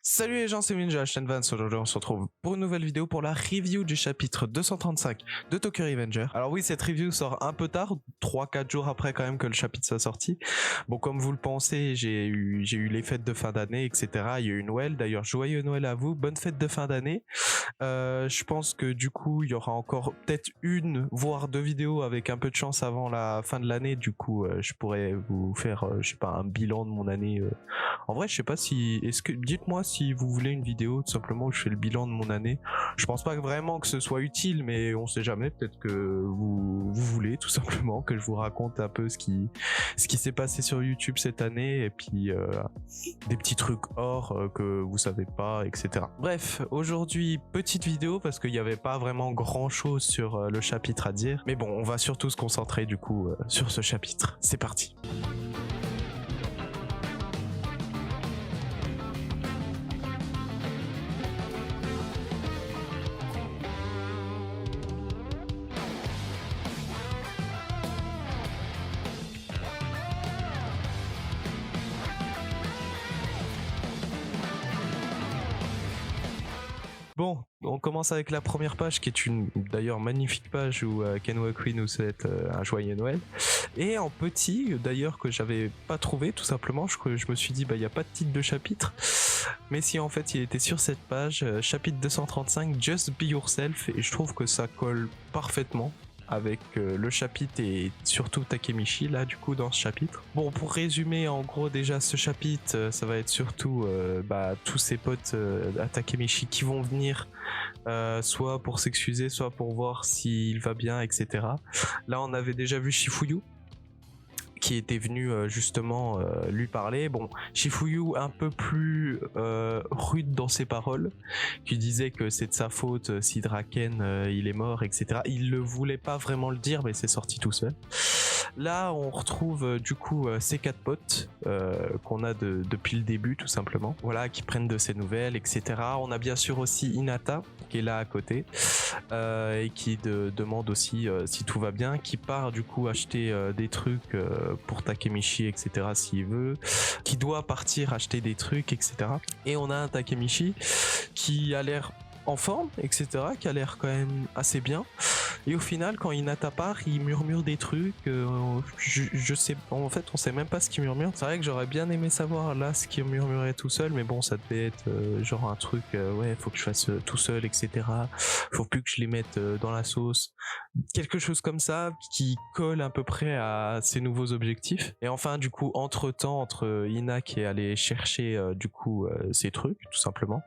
Salut les gens, c'est Ninja Vance. Aujourd'hui on se retrouve pour une nouvelle vidéo pour la review du chapitre 235 de Tokyo Revenger. Alors oui, cette review sort un peu tard, 3-4 jours après quand même que le chapitre soit sorti. Bon, comme vous le pensez, j'ai eu les fêtes de fin d'année, etc. Il y a eu Noël, d'ailleurs joyeux Noël à vous, bonne fête de fin d'année. Je pense que du coup il y aura encore peut-être une voire deux vidéos avec un peu de chance avant la fin de l'année. Du coup je pourrais vous faire je sais pas, un bilan de mon année. En vrai je sais pas si, est-ce que, dites-moi si vous voulez une vidéo tout simplement où je fais le bilan de mon année. Je pense pas vraiment que ce soit utile, mais on sait jamais, peut-être que vous voulez tout simplement que je vous raconte un peu ce qui s'est passé sur YouTube cette année, et puis des petits trucs hors que vous savez pas, etc. Bref, aujourd'hui petite vidéo parce qu'il n'y avait pas vraiment grand chose sur le chapitre à dire, mais bon, on va surtout se concentrer du coup sur ce chapitre. C'est parti. Bon, on commence avec la première page qui est une d'ailleurs magnifique page où Kenwakui nous souhaite un joyeux Noël. Et en petit d'ailleurs que j'avais pas trouvé tout simplement, je me suis dit bah il y a pas de titre de chapitre. Mais si en fait il était sur cette page, chapitre 235 Just Be Yourself, et je trouve que ça colle parfaitement avec le chapitre et surtout Takemichi là du coup dans ce chapitre. Bon, pour résumer en gros déjà ce chapitre, ça va être surtout tous ses potes à Takemichi qui vont venir soit pour s'excuser, soit pour voir s'il va bien, etc. Là on avait déjà vu Shifuyu qui était venu justement lui parler. Bon, Shifuyu un peu plus rude dans ses paroles, qui disait que c'est de sa faute si Draken il est mort, etc. Il le voulait pas vraiment le dire, mais c'est sorti tout seul. Là, on retrouve du coup ces quatre potes qu'on a depuis le début, tout simplement. Voilà, qui prennent de ses nouvelles, etc. On a bien sûr aussi Hinata qui est là à côté et qui demande aussi si tout va bien, qui part du coup acheter des trucs pour Takemichi, etc. s'il veut, qui doit partir acheter des trucs, etc. Et on a un Takemichi qui a l'air en forme, etc., qui a l'air quand même assez bien. Et au final, quand Hinata part, il murmure des trucs. Je sais, en fait, on sait même pas ce qu'il murmure. C'est vrai que j'aurais bien aimé savoir là ce qu'il murmurait tout seul, mais bon, ça devait être genre un truc, ouais, faut que je fasse tout seul, etc. Faut plus que je les mette dans la sauce. Quelque chose comme ça qui colle à peu près à ses nouveaux objectifs. Et enfin, du coup, entre-temps, entre Ina qui est allé chercher du coup ses trucs, tout simplement,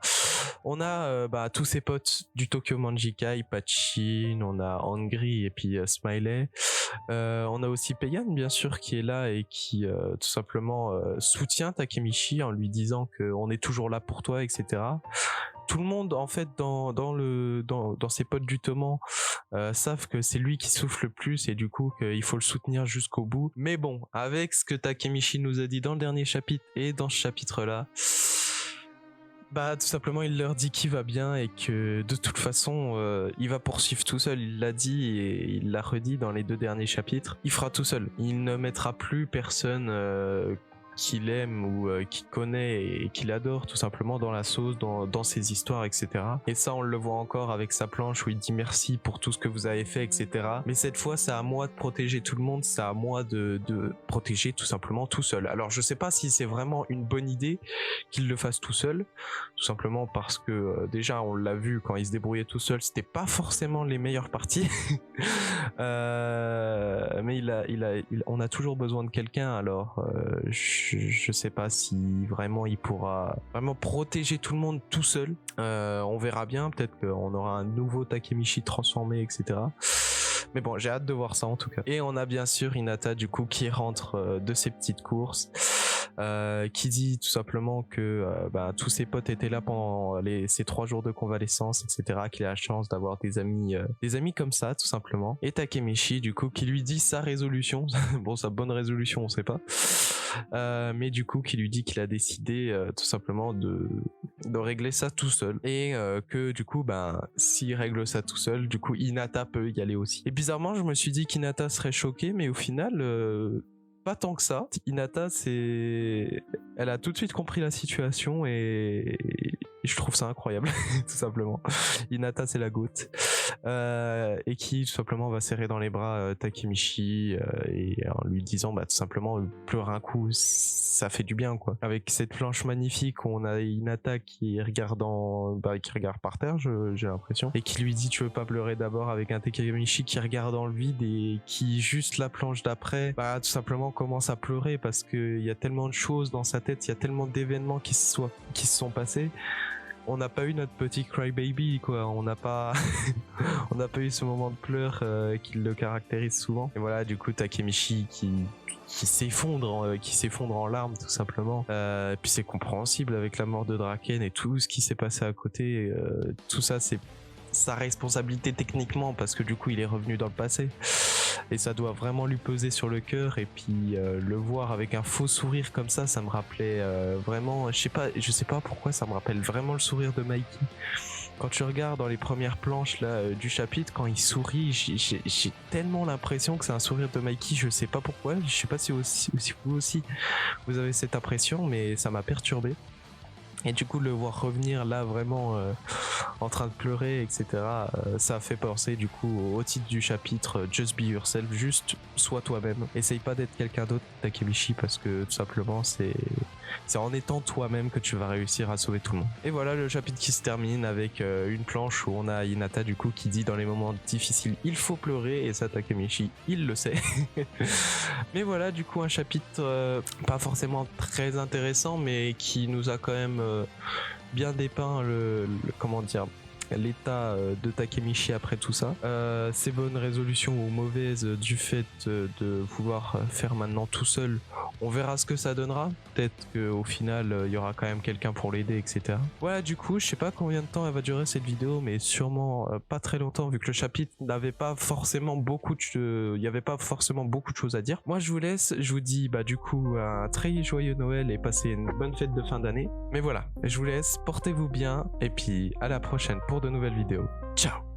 on a tous ses potes du Tokyo Manjikai, Pachin, on a Angry et puis Smiley. On a aussi Payan bien sûr qui est là et qui tout simplement soutient Takemichi en lui disant qu'on est toujours là pour toi, etc. Tout le monde en fait dans ses potes du Toman savent que c'est lui qui souffle le plus et du coup qu'il faut le soutenir jusqu'au bout. Mais bon, avec ce que Takemichi nous a dit dans le dernier chapitre et dans ce chapitre là, bah tout simplement il leur dit qu'il va bien et que de toute façon il va poursuivre tout seul. Il l'a dit et il l'a redit dans les deux derniers chapitres, il fera tout seul, il ne mettra plus personne qu'il aime ou qu'il connaît et qu'il adore tout simplement dans la sauce, dans ses histoires, etc. Et ça on le voit encore avec sa planche où il dit merci pour tout ce que vous avez fait, etc. Mais cette fois c'est à moi de protéger tout le monde, c'est à moi de protéger tout simplement tout seul. Alors je sais pas si c'est vraiment une bonne idée qu'il le fasse tout seul, tout simplement parce que déjà on l'a vu quand il se débrouillait tout seul, c'était pas forcément les meilleures parties. Mais on a toujours besoin de quelqu'un, alors je sais pas si vraiment il pourra vraiment protéger tout le monde tout seul. On verra bien, peut-être qu'on aura un nouveau Takemichi transformé, etc. Mais bon, j'ai hâte de voir ça en tout cas. Et on a bien sûr Hinata du coup qui rentre de ses petites courses. Qui dit tout simplement que tous ses potes étaient là pendant ces 3 jours de convalescence, etc., qu'il a la chance d'avoir des amis comme ça tout simplement. Et Takemichi du coup qui lui dit sa résolution, bon sa bonne résolution on sait pas, mais du coup qui lui dit qu'il a décidé tout simplement de régler ça tout seul, et que du coup s'il règle ça tout seul, du coup Hinata peut y aller aussi. Et bizarrement je me suis dit qu'Hinata serait choquée, mais au final pas tant que ça. Hinata, elle a tout de suite compris la situation et je trouve ça incroyable, tout simplement. Hinata, c'est la goutte. Et qui, tout simplement, va serrer dans les bras Takemichi et en lui disant, bah, tout simplement, pleurer un coup, ça fait du bien, quoi. Avec cette planche magnifique où on a Hinata qui regarde qui regarde par terre, j'ai l'impression, et qui lui dit, tu veux pas pleurer d'abord, avec un Takemichi qui regarde dans le vide et qui, juste la planche d'après, bah, tout simplement commence à pleurer parce qu'il y a tellement de choses dans sa tête, il y a tellement d'événements qui se sont passés. On n'a pas eu notre petit crybaby, quoi. On n'a pas on n'a pas eu ce moment de pleurs qui le caractérise souvent. Et voilà, du coup, Takemichi qui s'effondre en larmes, tout simplement. Puis c'est compréhensible avec la mort de Draken et tout ce qui s'est passé à côté. Tout ça, c'est sa responsabilité techniquement parce que du coup, il est revenu dans le passé. Et ça doit vraiment lui peser sur le cœur. Et puis le voir avec un faux sourire comme ça me rappelait vraiment, je sais pas pourquoi, ça me rappelle vraiment le sourire de Mikey. Quand tu regardes dans les premières planches là du chapitre, quand il sourit, j'ai tellement l'impression que c'est un sourire de Mikey. Je sais pas pourquoi. Je sais pas si vous aussi vous avez cette impression, mais ça m'a perturbé. Et du coup, le voir revenir là vraiment en train de pleurer, etc., ça a fait penser du coup au titre du chapitre Just Be Yourself, juste sois toi-même. Essaye pas d'être quelqu'un d'autre, Takemichi, parce que tout simplement c'est en étant toi-même que tu vas réussir à sauver tout le monde. Et voilà le chapitre qui se termine avec une planche où on a Hinata du coup qui dit dans les moments difficiles il faut pleurer, et ça Takemichi il le sait. Mais voilà, du coup un chapitre pas forcément très intéressant, mais qui nous a quand même bien dépeint comment dire, l'état de Takemichi après tout ça, ses bonnes résolutions ou mauvaises du fait de vouloir faire maintenant tout seul. On verra ce que ça donnera, peut-être qu'au final il y aura quand même quelqu'un pour l'aider, etc. Voilà, du coup je sais pas combien de temps elle va durer cette vidéo, mais sûrement pas très longtemps vu que le chapitre n'avait pas forcément beaucoup il y avait pas forcément beaucoup de choses à dire. Moi je vous laisse, je vous dis bah du coup un très joyeux Noël et passez une bonne fête de fin d'année. Mais voilà, je vous laisse, portez-vous bien et puis à la prochaine pour de nouvelles vidéos. Ciao.